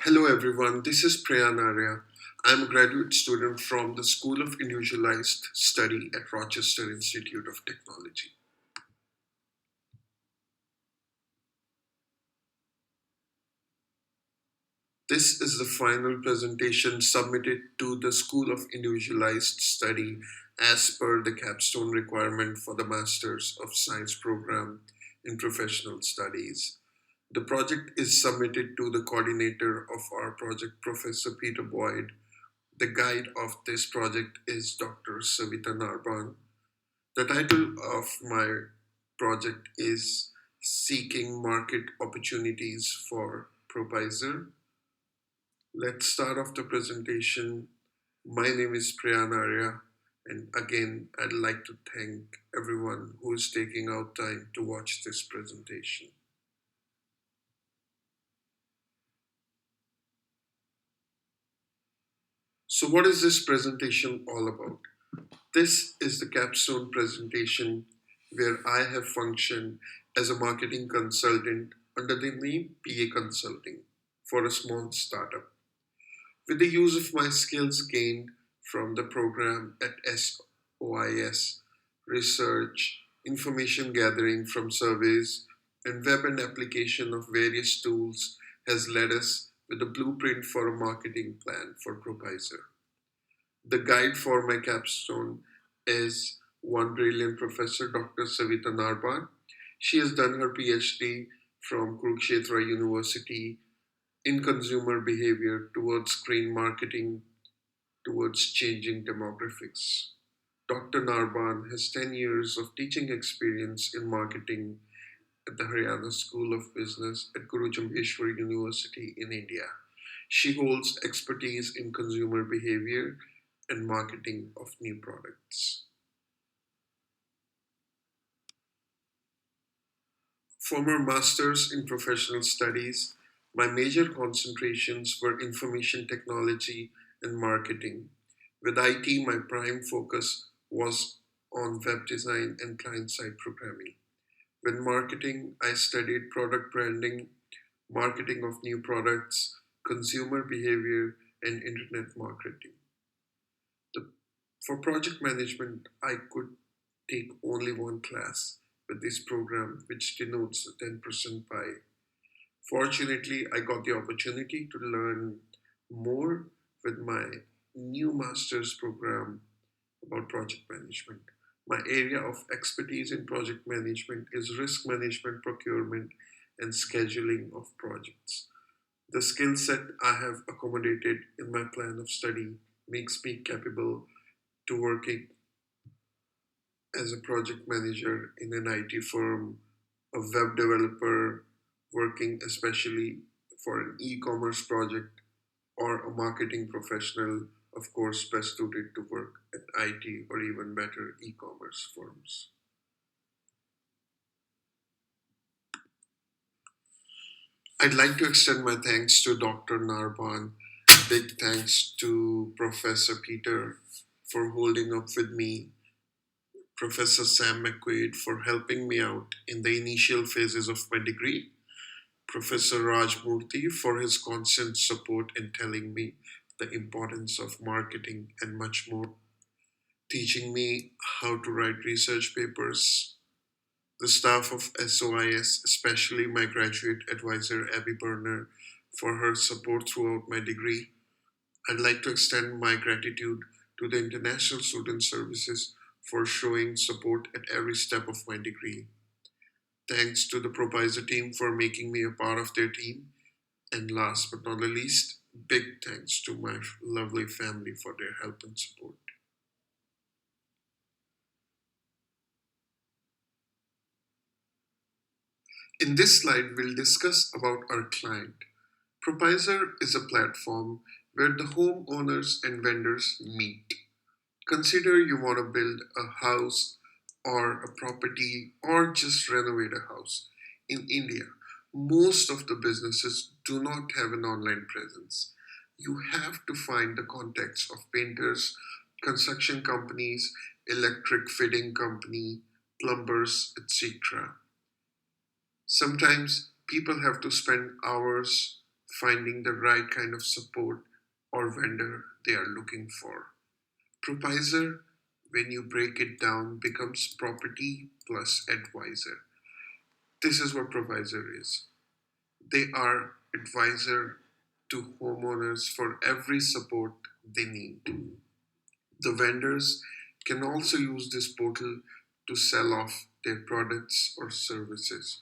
Hello everyone, this is Preyan Arya. I'm a graduate student from the School of Individualized Study at Rochester Institute of Technology. This is the final presentation submitted to the School of Individualized Study as per the Capstone requirement for the Masters of Science program in Professional Studies. The project is submitted to the coordinator of our project, Professor Peter Boyd. The guide of this project is Dr. Savita Narban. The title of my project is Seeking Market Opportunities for Provisor. Let's start off the presentation. My name is Preyan Arya, and again, I'd like to thank everyone who is taking out time to watch this presentation. So, what is this presentation all about? This is the capstone presentation where I have functioned as a marketing consultant under the name PA Consulting for a small startup. With the use of my skills gained from the program at SOIS, research, information gathering from surveys, and web and application of various tools has led us with a blueprint for a marketing plan for Provisor. The guide for my capstone is one brilliant professor, Dr. Savita Narban. She has done her PhD from Kurukshetra University in consumer behavior towards screen marketing, towards changing demographics. Dr. Narban has 10 years of teaching experience in marketing at the Haryana School of Business at Guru Jambheshwar University in India. She holds expertise in consumer behavior and marketing of new products. Former masters in professional studies, my major concentrations were information technology and marketing. With IT, my prime focus was on web design and client side programming. With marketing, I studied product branding, marketing of new products, consumer behavior, and internet marketing. The, for project management, I could take only one class with this program, which denotes a 10% pie. Fortunately, I got the opportunity to learn more with my new master's program about project management. My area of expertise in project management is risk management, procurement, and scheduling of projects. The skill set I have accommodated in my plan of study makes me capable to working as a project manager in an IT firm, a web developer working especially for an e commerce project, or a marketing professional, of course, best suited to work at IT or even better e commerce firms. I'd like to extend my thanks to Dr. Narban. Big thanks to Professor Peter for holding up with me, Professor Sam McQuaid for helping me out in the initial phases of my degree, Professor Raj Murthy for his constant support in telling me the importance of marketing and much more, teaching me how to write research papers, the staff of SOIS, especially my graduate advisor Abby Burner, for her support throughout my degree. I'd like to extend my gratitude to the International Student Services for showing support at every step of my degree. Thanks to the Provisor team for making me a part of their team. And last but not the least, big thanks to my lovely family for their help and support. In this slide, we'll discuss about our client. Provisor is a platform where the homeowners and vendors meet. Consider you want to build a house or a property or just renovate a house. In India, most of the businesses do not have an online presence. You have to find the contacts of painters, construction companies, electric fitting company, plumbers, etc. Sometimes people have to spend hours finding the right kind of support or vendor they are looking for. Provisor, when you break it down, becomes property plus advisor. This is what provisor is. They are advisor to homeowners for every support they need. The vendors can also use this portal to sell off their products or services.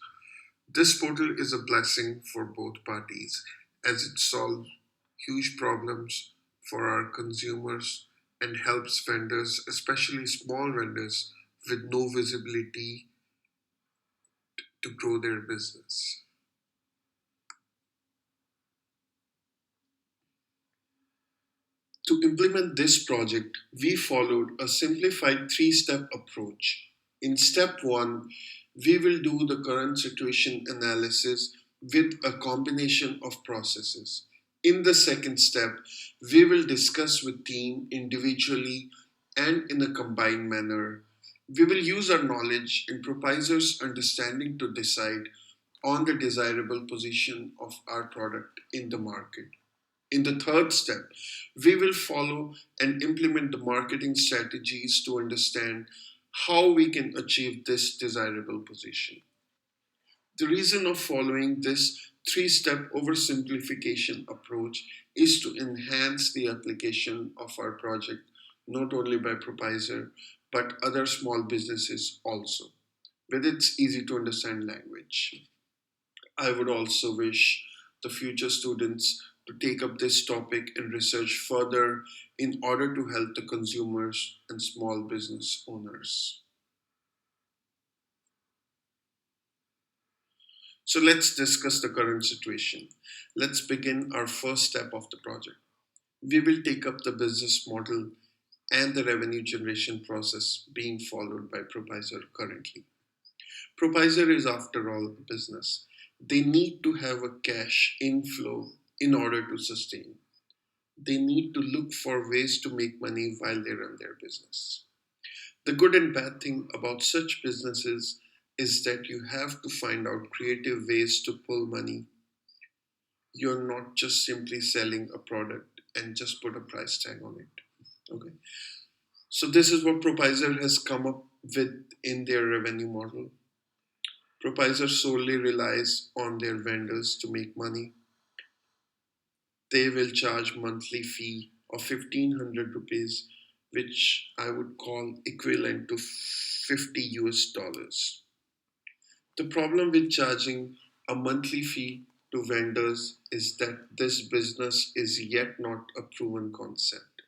This portal is a blessing for both parties as it solves huge problems for our consumers and helps vendors, especially small vendors with no visibility, to grow their business. To implement this project, we followed a simplified three-step approach. In step one, we will do the current situation analysis with a combination of processes. In the second step, we will discuss with team individually and in a combined manner. We will use our knowledge and proposers' understanding to decide on the desirable position of our product in the market. In the third step, we will follow and implement the marketing strategies to understand how we can achieve this desirable position. The reason of following this three-step oversimplification approach is to enhance the application of our project not only by provisor but other small businesses also with its easy to understand language. I would also wish the future students to take up this topic and research further in order to help the consumers and small business owners. So let's discuss the current situation. Let's begin our first step of the project. We will take up the business model and the revenue generation process being followed by Provisor currently. Provisor is, after all, a business. They need to have a cash inflow in order to sustain. They need to look for ways to make money while they run their business. The good and bad thing about such businesses is that you have to find out creative ways to pull money. You're not just simply selling a product and just put a price tag on it. Okay. So this is what Provisor has come up with in their revenue model. Provisor solely relies on their vendors to make money. They will charge monthly fee of 1500 rupees, which I would call equivalent to 50 US dollars. The problem with charging a monthly fee to vendors is that this business is yet not a proven concept.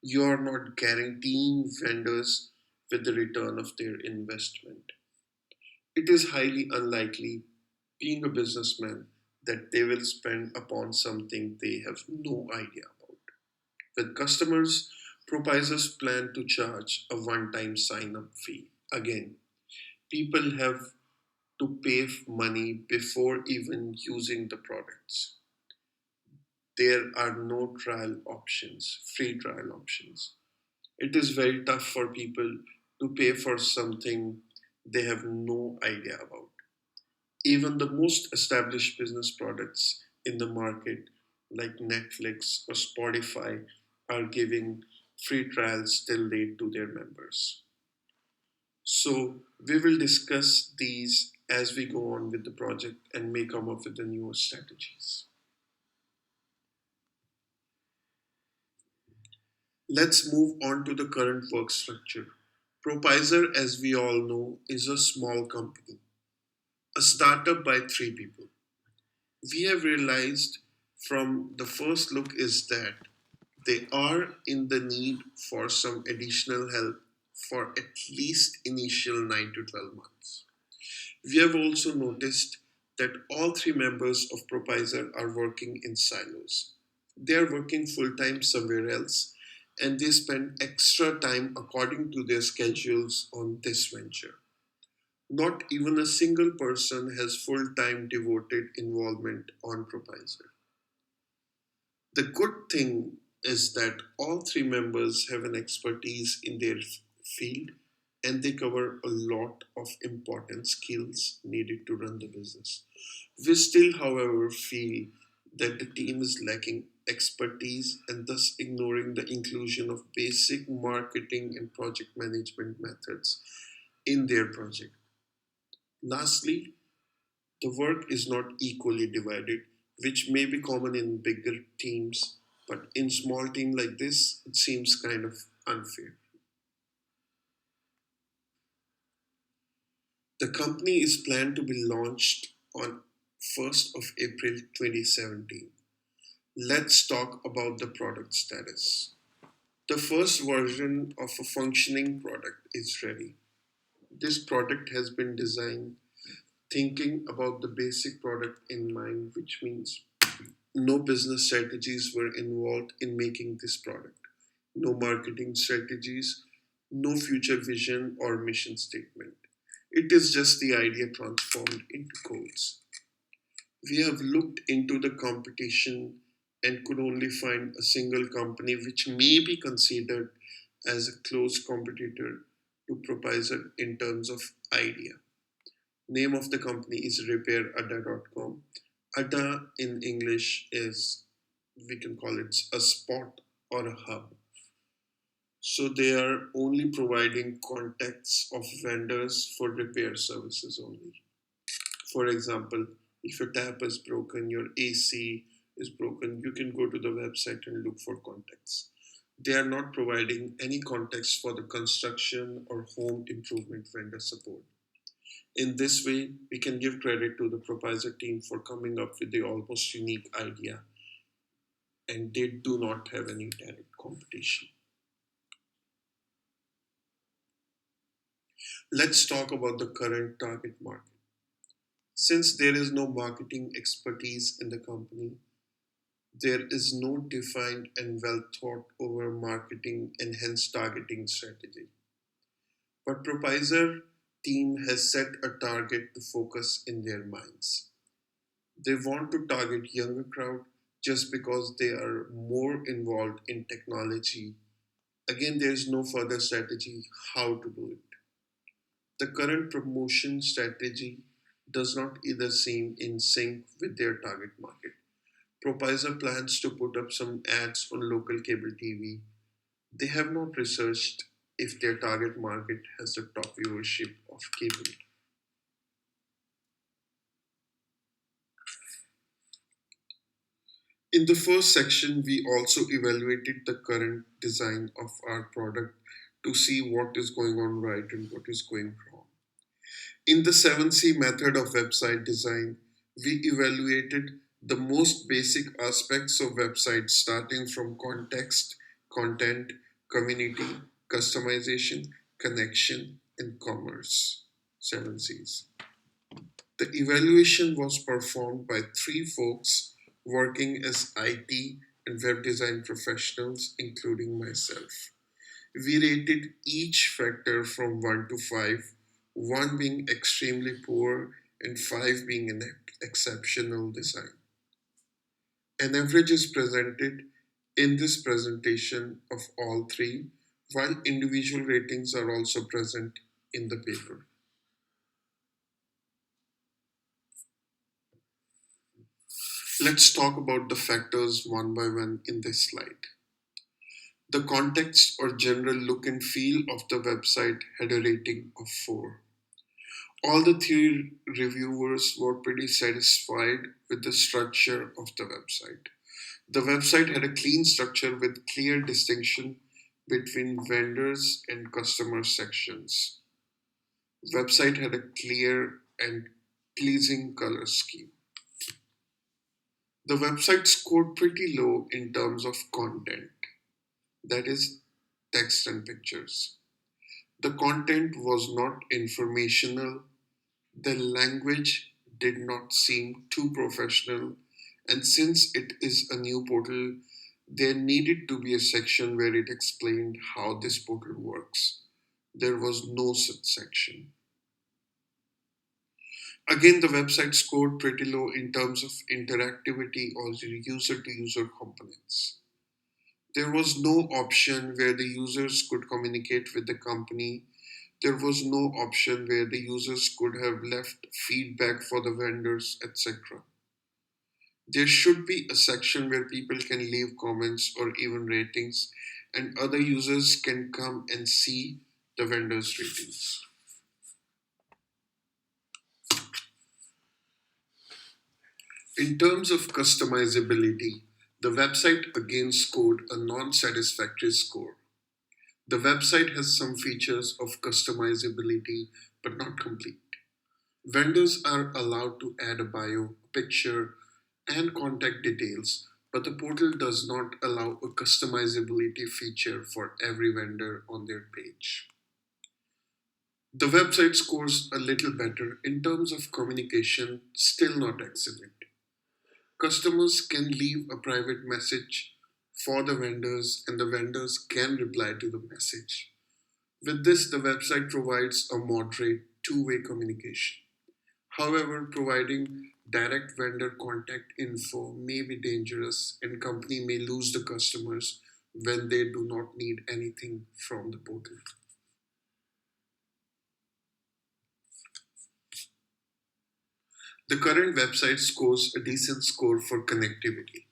You are not guaranteeing vendors with the return of their investment. It is highly unlikely, being a businessman, that they will spend upon something they have no idea about. With customers, providers plan to charge a one time sign up fee. Again, people have to pay money before even using the products. There are no trial options, free trial options. It is very tough for people to pay for something they have no idea about. Even the most established business products in the market, like Netflix or Spotify, are giving free trials till date to their members. So, we will discuss these as we go on with the project and may come up with the newer strategies. Let's move on to the current work structure. Propizer, as we all know, is a small company, a startup by three people. We have realized from the first look is that they are in the need for some additional help for at least initial 9 to 12 months. We have also noticed that all three members of Propizer are working in silos. They are working full time somewhere else and they spend extra time according to their schedules on this venture. Not even a single person has full time devoted involvement on Propizer. The good thing is that all three members have an expertise in their field and they cover a lot of important skills needed to run the business. We still, however, feel that the team is lacking expertise and thus ignoring the inclusion of basic marketing and project management methods in their project. Lastly, the work is not equally divided, which may be common in bigger teams, but in small team like this, it seems kind of unfair. The company is planned to be launched on 1st of April 2017. Let's talk about the product status. The first version of a functioning product is ready. This product has been designed thinking about the basic product in mind, which means no business strategies were involved in making this product, no marketing strategies, no future vision or mission statement. It is just the idea transformed into codes. We have looked into the competition and could only find a single company which may be considered as a close competitor to Propizer in terms of idea. Name of the company is RepairAdda.com. Adda in English is, we can call it a spot or a hub. So they are only providing contacts of vendors for repair services only. For example, if your tap is broken, your AC is broken, you can go to the website and look for contacts. They are not providing any contacts for the construction or home improvement vendor support. In this way, we can give credit to the Propizer team for coming up with the almost unique idea, and they do not have any direct competition. Let's talk about the current target market. Since there is no marketing expertise in the company, there is no defined and well thought over marketing and hence targeting strategy. But Propizer team has set a target to focus in their minds. They want to target younger crowd just because they are more involved in technology. Again, there is no further strategy how to do it. The current promotion strategy does not either seem in sync with their target market. Propizer plans to put up some ads on local cable TV. They have not researched if their target market has the top viewership of cable. In the first section, we also evaluated the current design of our product to see what is going on right and what is going wrong. In the 7C method of website design, we evaluated the most basic aspects of websites starting from context, content, community, customization, connection, and commerce. 7Cs. The evaluation was performed by three folks working as IT and web design professionals, including myself. We rated each factor from 1 to 5, 1 being extremely poor and 5 being an exceptional design. An average is presented in this presentation of all three, while individual ratings are also present in the paper. Let's talk about the factors one by one in this slide. The context or general look and feel of the website had a rating of 4. All the three reviewers were pretty satisfied with the structure of the website. The website had a clean structure with clear distinction between vendors and customer sections. Website had a clear and pleasing color scheme. The website scored pretty low in terms of content, that is, text and pictures. The content was not informational, the language did not seem too professional, and since it is a new portal, there needed to be a section where it explained how this portal works. There was no such section. Again, the website scored pretty low in terms of interactivity or user to user components. There was no option where the users could communicate with the company. There was no option where the users could have left feedback for the vendors, etc. There should be a section where people can leave comments or even ratings, and other users can come and see the vendor's ratings. In terms of customizability, the website again scored a non satisfactory score. The website has some features of customizability but not complete. Vendors are allowed to add a bio, picture, and contact details, but the portal does not allow a customizability feature for every vendor on their page. The website scores a little better in terms of communication, still not excellent. Customers can leave a private message for the vendors, and the vendors can reply to the message. With this, the website provides a moderate two-way communication. However, providing direct vendor contact info may be dangerous and company may lose the customers when they do not need anything from the portal. The current website scores a decent score for connectivity.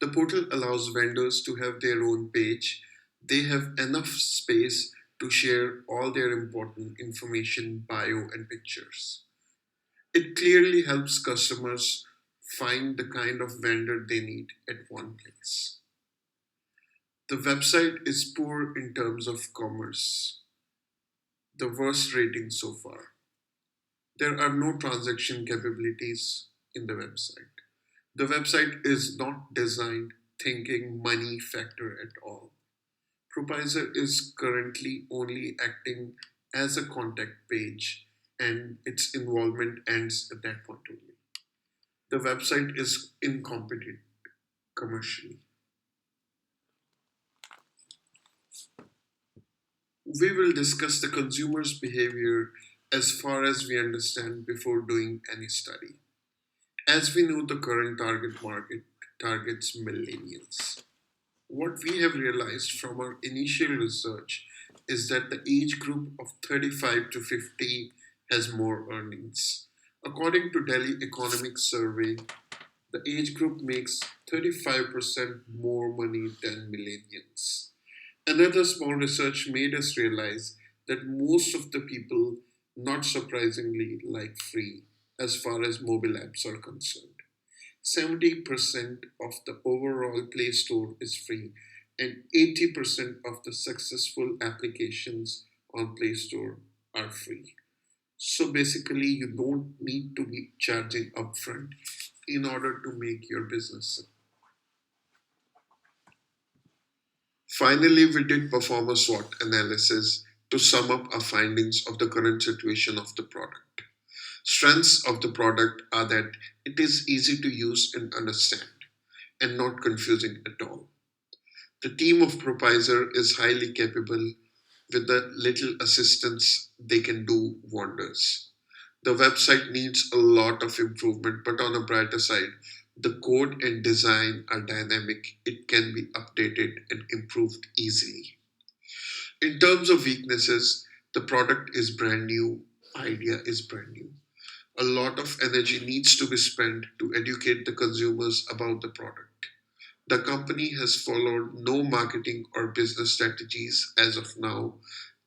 The portal allows vendors to have their own page. They have enough space to share all their important information, bio, and pictures. It clearly helps customers find the kind of vendor they need at one place. The website is poor in terms of commerce, the worst rating so far. There are no transaction capabilities in the website. The website is not designed thinking money factor at all. Propizer is currently only acting as a contact page and its involvement ends at that point only. The website is incompetent commercially. We will discuss the consumer's behavior as far as we understand before doing any study. As we know, the current target market targets millennials. What we have realized from our initial research is that the age group of 35 to 50 has more earnings. According to Delhi Economic Survey, the age group makes 35% more money than millennials. Another small research made us realize that most of the people, not surprisingly, like free as far as mobile apps are concerned. 70% of the overall Play Store is free, and 80% of the successful applications on Play Store are free. So basically, you don't need to be charging upfront in order to make your business. Finally, we did perform a SWOT analysis to sum up our findings of the current situation of the product. Strengths of the product are that it is easy to use and understand and not confusing at all. The team of Propizer is highly capable. With the little assistance, they can do wonders. The website needs a lot of improvement, but on a brighter side, the code and design are dynamic. It can be updated and improved easily. In terms of weaknesses, the product is brand new, idea is brand new. A lot of energy needs to be spent to educate the consumers about the product. The company has followed no marketing or business strategies as of now.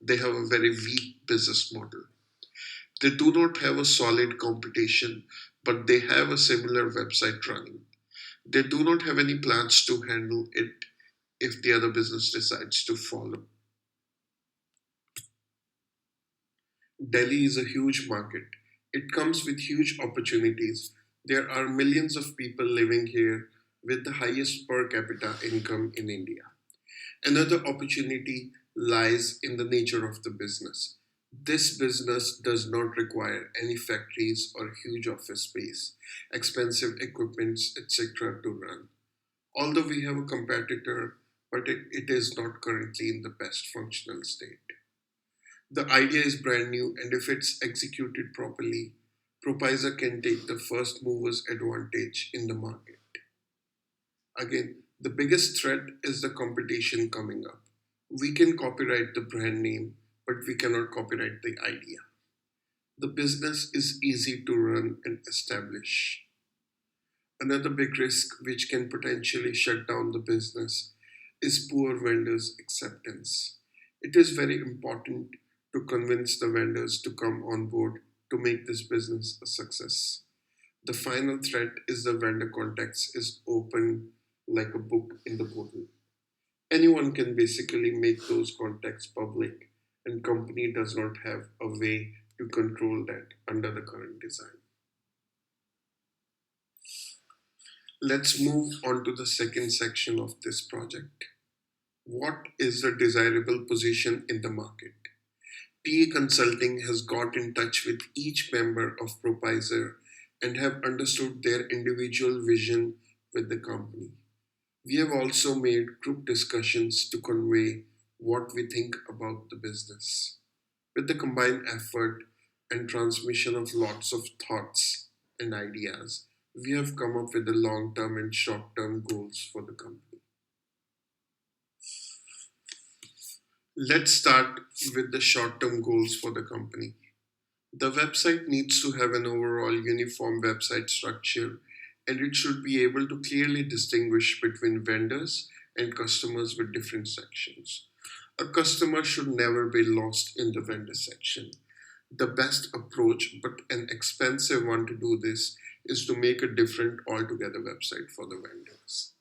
They have a very weak business model. They do not have a solid competition, but they have a similar website running. They do not have any plans to handle it if the other business decides to follow. Delhi is a huge market. It comes with huge opportunities. There are millions of people living here with the highest per capita income in India. Another opportunity lies in the nature of the business. This business does not require any factories or huge office space, expensive equipments, etc. to run. Although we have a competitor, but it is not currently in the best functional state. The idea is brand new, and if it's executed properly, Propizer can take the first mover's advantage in the market. Again, the biggest threat is the competition coming up. We can copyright the brand name, but we cannot copyright the idea. The business is easy to run and establish. Another big risk which can potentially shut down the business is poor vendors' acceptance. It is very important to convince the vendors to come on board to make this business a success. The final threat is the vendor contacts is open like a book in the portal. Anyone can basically make those contacts public, and company does not have a way to control that under the current design. Let's move on to the second section of this project. What is the desirable position in the market? PA Consulting has got in touch with each member of Propiser and have understood their individual vision with the company. We have also made group discussions to convey what we think about the business. With the combined effort and transmission of lots of thoughts and ideas, we have come up with the long term and short term goals for the company. Let's start with the short term goals for the company. The website needs to have an overall uniform website structure and it should be able to clearly distinguish between vendors and customers with different sections. A customer should never be lost in the vendor section. The best approach, but an expensive one to do this, is to make a different altogether website for the vendors.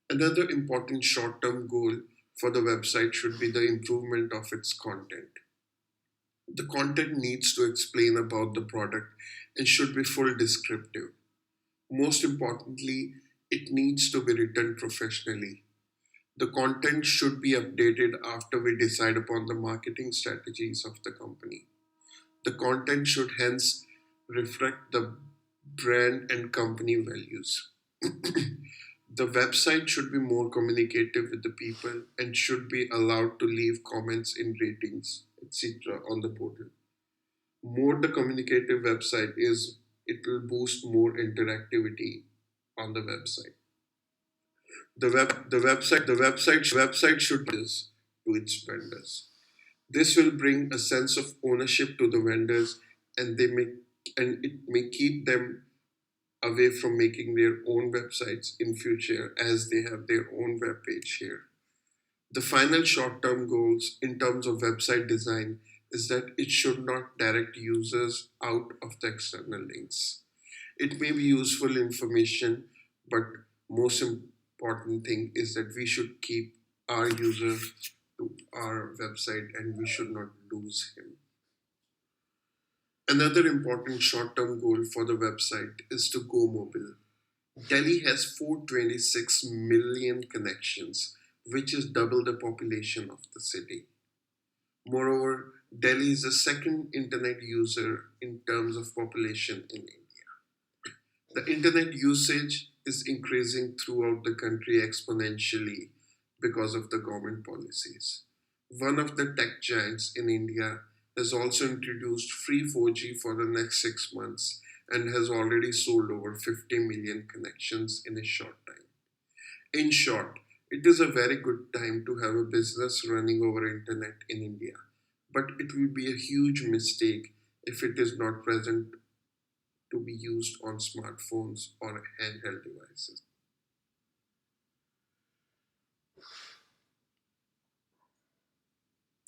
Another important short term goal for the website should be the improvement of its content. The content needs to explain about the product and should be full descriptive. Most importantly, it needs to be written professionally. The content should be updated after we decide upon the marketing strategies of the company. The content should hence reflect the brand and company values. The website should be more communicative with the people and should be allowed to leave comments in ratings, etc. on the portal. More the communicative website is, it will boost more interactivity on the website. The website should is to its vendors. This will bring a sense of ownership to the vendors and it may keep them away from making their own websites in future as they have their own web page here. The final short-term goals in terms of website design is that it should not direct users out of the external links. It may be useful information, but most important thing is that we should keep our user to our website and we should not lose him. Another important short term goal for the website is to go mobile. Delhi has 426 million connections, which is double the population of the city. Moreover, Delhi is the second internet user in terms of population in India. The internet usage is increasing throughout the country exponentially because of the government policies. One of the tech giants in India has also introduced free 4G for the next 6 months and has already sold over 50 million connections in a short time. In short, it is a very good time to have a business running over internet in India, but it will be a huge mistake if it is not present to be used on smartphones or handheld devices.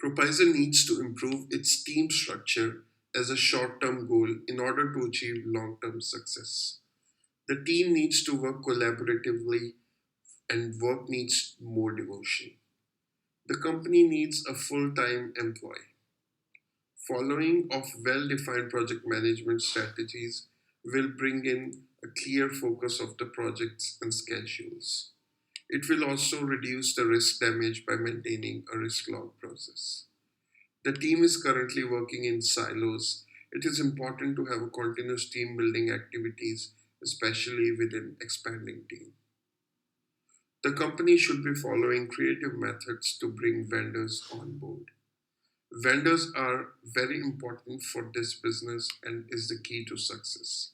Propiser needs to improve its team structure as a short term goal in order to achieve long term success. The team needs to work collaboratively and work needs more devotion. The company needs a full time employee. Following of well defined project management strategies will bring in a clear focus of the projects and schedules. It will also reduce the risk damage by maintaining a risk log process. The team is currently working in silos. It is important to have a continuous team building activities, especially with an expanding team. The company should be following creative methods to bring vendors on board. Vendors are very important for this business and is the key to success.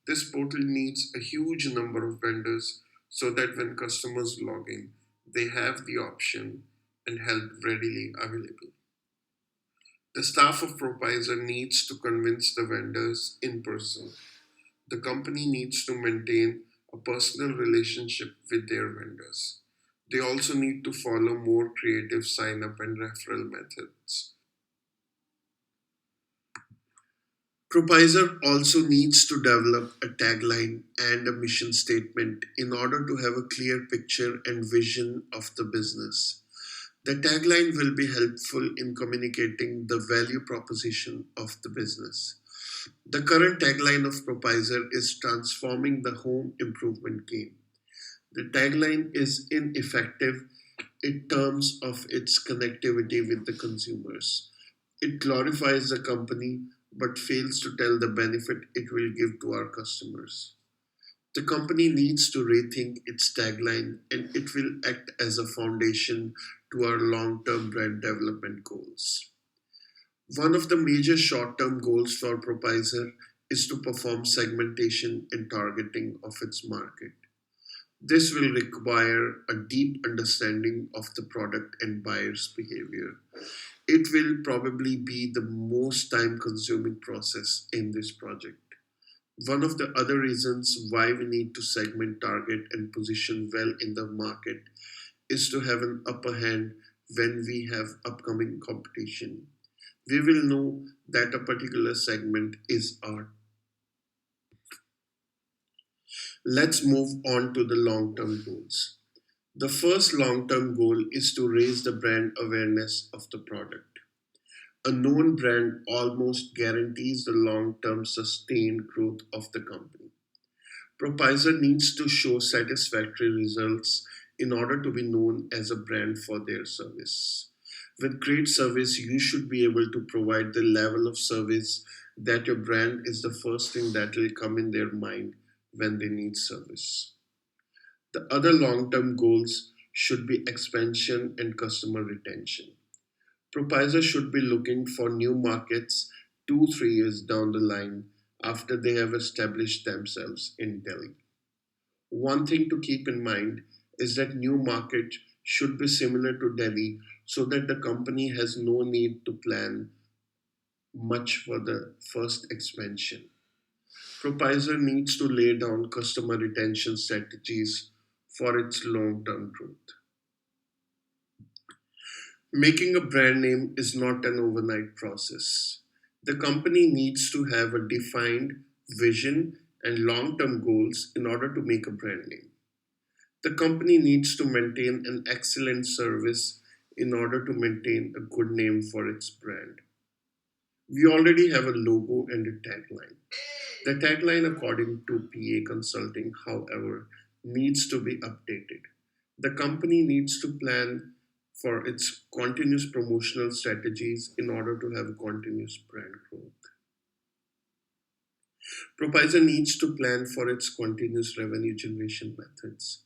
This portal needs a huge number of vendors so that when customers log in, they have the option and help readily available. The staff of Propiser needs to convince the vendors in person. The company needs to maintain a personal relationship with their vendors. They also need to follow more creative sign up and referral methods. Provisor also needs to develop a tagline and a mission statement in order to have a clear picture and vision of the business. The tagline will be helpful in communicating the value proposition of the business. The current tagline of Provisor is transforming the home improvement game. The tagline is ineffective in terms of its connectivity with the consumers. It glorifies the company but fails to tell the benefit it will give to our customers. The company needs to rethink its tagline and it will act as a foundation to our long term brand development goals. One of the major short term goals for Provisor is to perform segmentation and targeting of its market. This will require a deep understanding of the product and buyer's behavior. It will probably be the most time consuming process in this project. One of the other reasons why we need to segment, target, and position well in the market is to have an upper hand when we have upcoming competition. We will know that a particular segment is our. Let's move on to the long term goals. The first long term goal is to raise the brand awareness of the product. A known brand almost guarantees the long term sustained growth of the company. Provisor needs to show satisfactory results in order to be known as a brand for their service. With great service, you should be able to provide the level of service that your brand is the first thing that will come in their mind when they need service. The other long term goals should be expansion and customer retention. Provisor should be looking for new markets 2 3 years down the line after they have established themselves in Delhi. One thing to keep in mind is that new market should be similar to Delhi so that the company has no need to plan much for the first expansion. Provisor needs to lay down customer retention strategies for its long term growth. Making a brand name is not an overnight process. The company needs to have a defined vision and long term goals in order to make a brand name. The company needs to maintain an excellent service in order to maintain a good name for its brand. We already have a logo and a tagline. The tagline, according to PA Consulting, however, needs to be updated. The company needs to plan for its continuous promotional strategies in order to have continuous brand growth. Provisor needs to plan for its continuous revenue generation methods.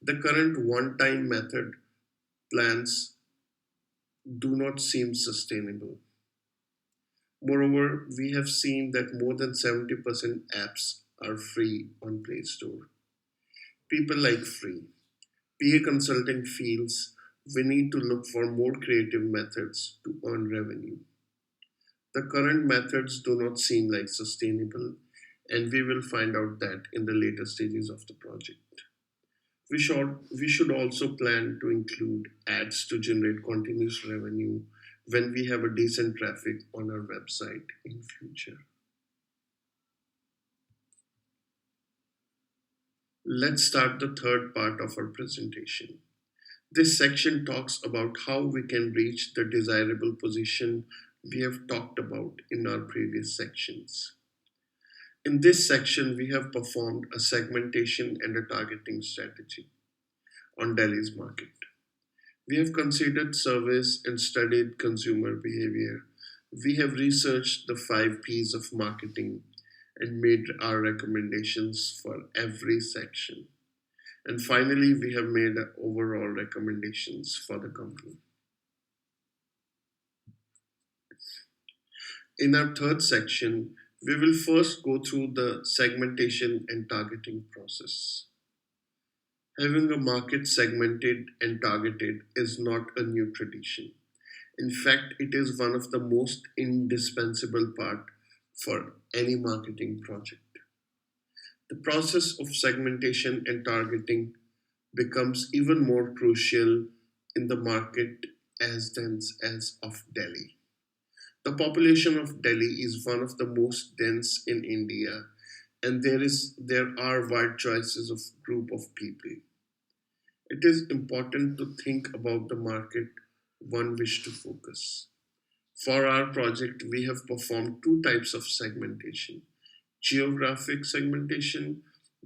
The current one time method plans do not seem sustainable. Moreover, we have seen that more than 70% apps are free on Play Store. People like free. PA Consulting feels we need to look for more creative methods to earn revenue. The current methods do not seem like sustainable, and we will find out that in the later stages of the project. We should also plan to include ads to generate continuous revenue when we have a decent traffic on our website in future. Let's start the third part of our presentation. This section talks about how we can reach the desirable position we have talked about in our previous sections. In this section, we have performed a segmentation and a targeting strategy on Delhi's market. We have considered surveys and studied consumer behavior. We have researched the 5 P's of marketing and made our recommendations for every section. And finally, we have made overall recommendations for the company. In our third section, we will first go through the segmentation and targeting process. Having a market segmented and targeted is not a new tradition. In fact, it is one of the most indispensable part for any marketing project. The process of segmentation and targeting becomes even more crucial in the market as dense as of Delhi. The population of Delhi is one of the most dense in India, and there are wide choices of group of people. It is important to think about the market one wish to focus. For our project, we have performed two types of segmentation: geographic segmentation,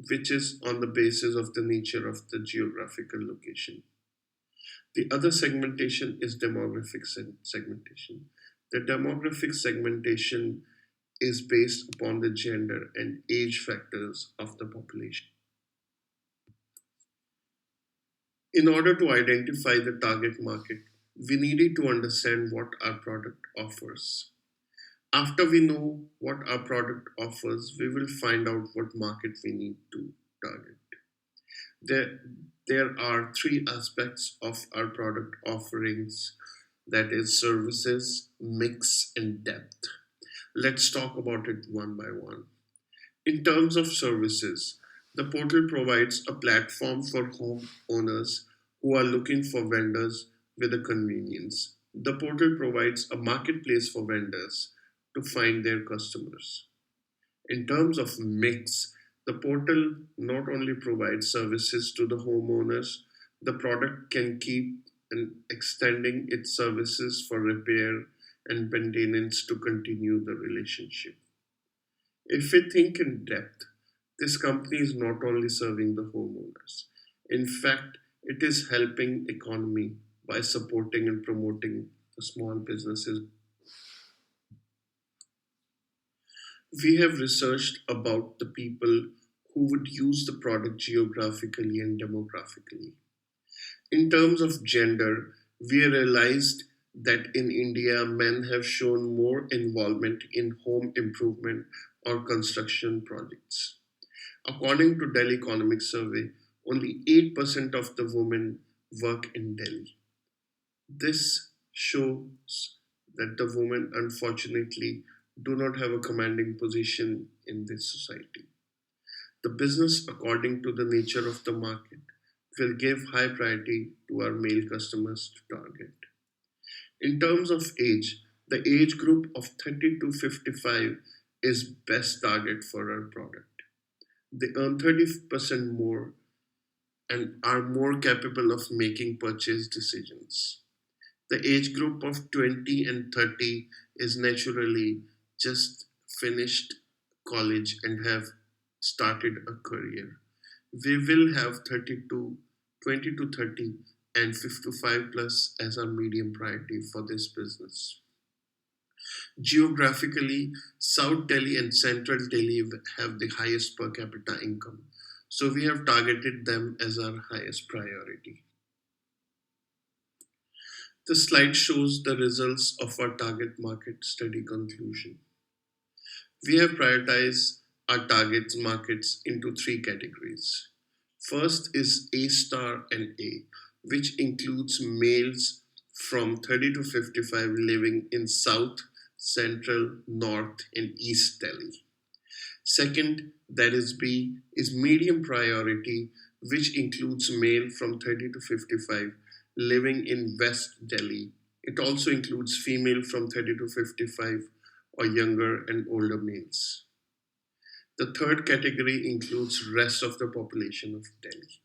which is on the basis of the nature of the geographical location. The other segmentation is demographic segmentation. The demographic segmentation is based upon the gender and age factors of the population. In order to identify the target market, we needed to understand what our product offers. After we know what our product offers, we will find out what market we need to target. There, there are three aspects of our product offerings, that is, services, mix, and depth. Let's talk about it one by one. In terms of services, the portal provides a platform for home owners who are looking for vendors with a convenience. The portal provides a marketplace for vendors to find their customers. In terms of mix, the portal not only provides services to the homeowners, the product can keep and extending its services for repair and maintenance to continue the relationship. If we think in depth, this company is not only serving the homeowners. In fact, it is helping economy by supporting and promoting the small businesses. We have researched about the people who would use the product geographically and demographically. In terms of gender, we realized that in India, men have shown more involvement in home improvement or construction projects. According to Delhi Economic Survey, only 8% of the women work in Delhi. This shows that the women, unfortunately, do not have a commanding position in this society. The business, according to the nature of the market, will give high priority to our male customers to target. In terms of age, the age group of 30 to 55 is best target for our product. They earn 30% more and are more capable of making purchase decisions. The age group of 20 and 30 is naturally just finished college and have started a career. We will have 32, 20 to 30, and 55 plus as our medium priority for this business. Geographically, South Delhi and Central Delhi have the highest per capita income, so we have targeted them as our highest priority. The slide shows the results of our target market study conclusion. We have prioritized our target markets into three categories. First is A star and A, which includes males from 30 to 55 living in South, Central, North, and East Delhi. Second, that is B, is medium priority, which includes male from 30 to 55 living in West Delhi. It also includes female from 30 to 55 or younger and older males. The third category includes rest of the population of Delhi.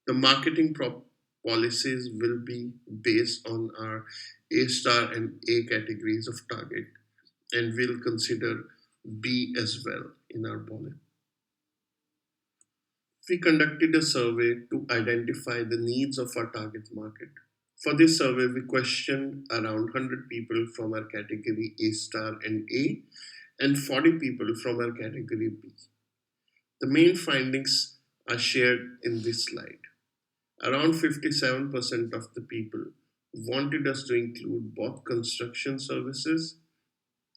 The marketing policies will be based on our A star and A categories of target, and we'll consider B as well in our policy. We conducted a survey to identify the needs of our target market. For this survey, we questioned around 100 people from our category A star and A and 40 people from our category B. The main findings are shared in this slide. Around 57% of the people wanted us to include both construction services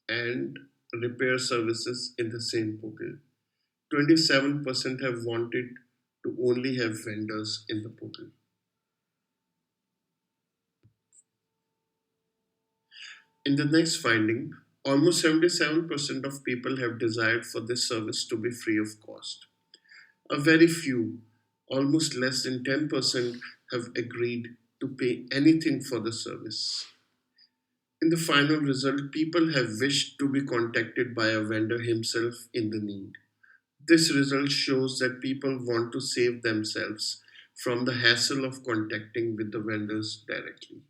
and repair services in the same portal. 27% have wanted to only have vendors in the portal. In the next finding, Almost 77% of people have desired for this service to be free of cost. A very few, almost less than 10%, have agreed to pay anything for the service. In the final result, people have wished to be contacted by a vendor himself in the need. This result shows that people want to save themselves from the hassle of contacting with the vendors directly.